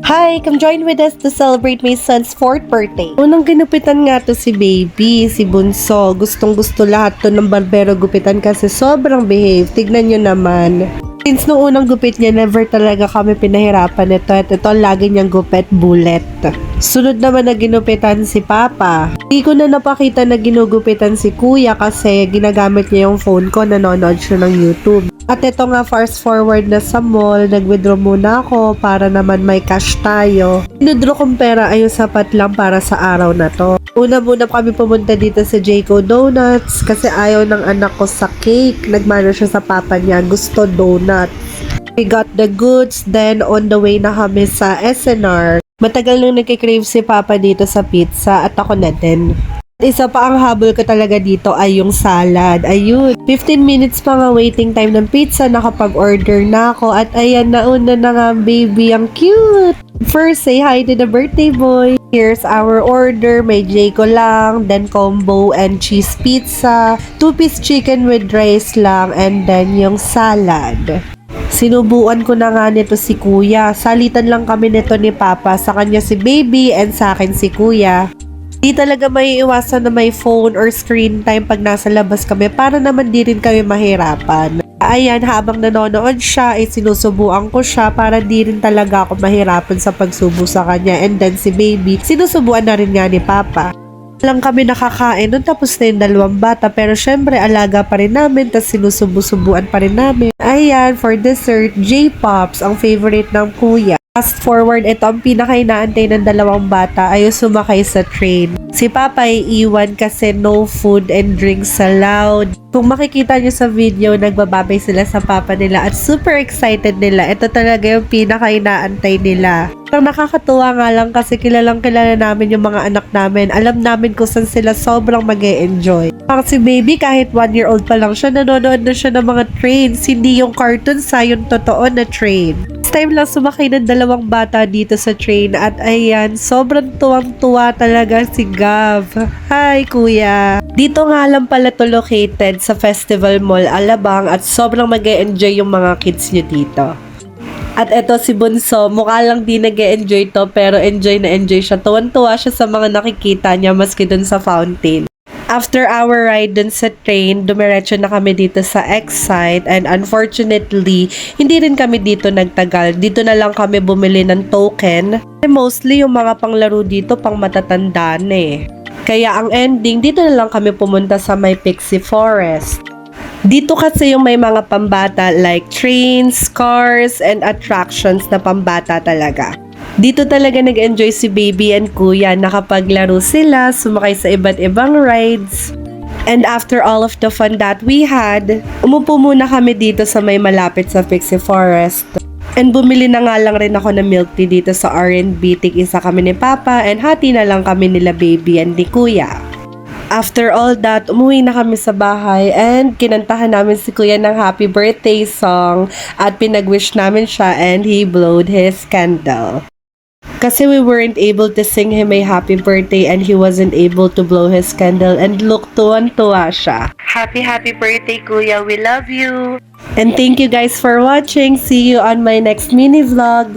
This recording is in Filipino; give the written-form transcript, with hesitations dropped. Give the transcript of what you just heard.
Hi, come join with us to celebrate my son's 4th birthday. Unang ginupitan nga to si baby, si Bunso. Gustong-gusto lahat to ng barbero gupitan kasi sobrang behave. Tignan nyo naman. Since nung unang gupit niya, never talaga kami pinahirapan ito. At ito, lagi niyang gupit bullet. Sunod naman na ginupitan si Papa. Hindi ko na napakita na ginugupitan si Kuya kasi ginagamit niya yung phone ko, nanonood siya ng YouTube. At ito nga, fast forward na sa mall, nag-withdraw muna ako para naman may cash tayo. Inudro kong pera ay yung sapat lang para sa araw na to. Una muna kami pumunta dito sa Jayco Donuts kasi ayaw ng anak ko sa cake. Nagmano siya sa papa niya, gusto donuts. We got the goods, then on the way na kami sa SNR. Matagal nang nagkikrave si Papa dito sa pizza at ako na din. Isa pa ang habol ko talaga dito ay yung salad. Ayun, 15 minutes pa nga waiting time ng pizza, nakapag-order na ako at ayan, nauna na nga baby, ang cute! First, say hi to the birthday boy. Here's our order, may Jayco lang, then combo and cheese pizza, 2-piece chicken with rice lang, and then yung salad. Sinubuan ko na nga nito si Kuya. Salitan lang kami nito ni Papa. Sa kanya si baby and sa akin si Kuya. Di talaga may iwasan na may phone or screen time pag nasa labas kami para naman di rin kami mahirapan. Ayan, habang nanonood siya, sinusubuan ko siya para di rin talaga ako mahirapan sa pagsubo sa kanya. And then si baby, sinusubuan na rin nga ni Papa. Lang kami nakakain nun tapos na yung dalawang bata pero syempre alaga pa rin namin tapos sinusubo-subuan pa rin namin. Ayan, for dessert, J-Pops ang favorite ng Kuya. Fast forward, ito ang pinaka-inaantay ng dalawang bata ay sumakay sa train. Si Papa ay iwan kasi no food and drinks allowed. Kung makikita nyo sa video, nagbababay sila sa papa nila at super excited nila. Ito talaga yung pinaka-inaantay nila. Ang nakakatuwa nga lang kasi kilalang kilala namin yung mga anak namin. Alam namin kung saan sila sobrang mag-e-enjoy. Si baby kahit 1-year-old pa lang siya, nanonood na siya ng mga trains. Hindi yung cartoons yung totoo na train. Time lang sumakay ng dalawang bata dito sa train at ayan, sobrang tuwang-tuwa talaga si Gav. Hi, Kuya! Dito nga lang pala to located sa Festival Mall, Alabang at sobrang mag-e-enjoy yung mga kids nyo dito. At eto si Bunso, mukha lang di nag-e-enjoy to pero enjoy na enjoy siya. Tuwan-tuwa siya sa mga nakikita niya maski dun sa fountain. After our ride dun sa train, dumiretso na kami dito sa Excite and unfortunately, hindi rin kami dito nagtagal. Dito na lang kami bumili ng token. Mostly yung mga panglaro dito pang matatanda na eh. Kaya ang ending, dito na lang kami pumunta sa may Pixie Forest. Dito kasi yung may mga pambata like trains, cars, and attractions na pambata talaga. Dito talaga nag-enjoy si baby and kuya, nakapaglaro sila, sumakay sa iba't ibang rides. And after all of the fun that we had, umupo muna kami dito sa may malapit sa Pixie Forest. And bumili na nga lang rin ako ng milk tea dito sa R&B. Tig-isa kami ni Papa and hati na lang kami nila baby and ni kuya. After all that, umuwi na kami sa bahay and kinantahan namin si kuya ng happy birthday song at pinag-wish namin siya and he blowed his candle. Kasi we weren't able to sing him a happy birthday and he wasn't able to blow his candle and look, tuwan-tuwa siya. Happy birthday kuya, we love you! And thank you guys for watching. See you on my next mini vlog.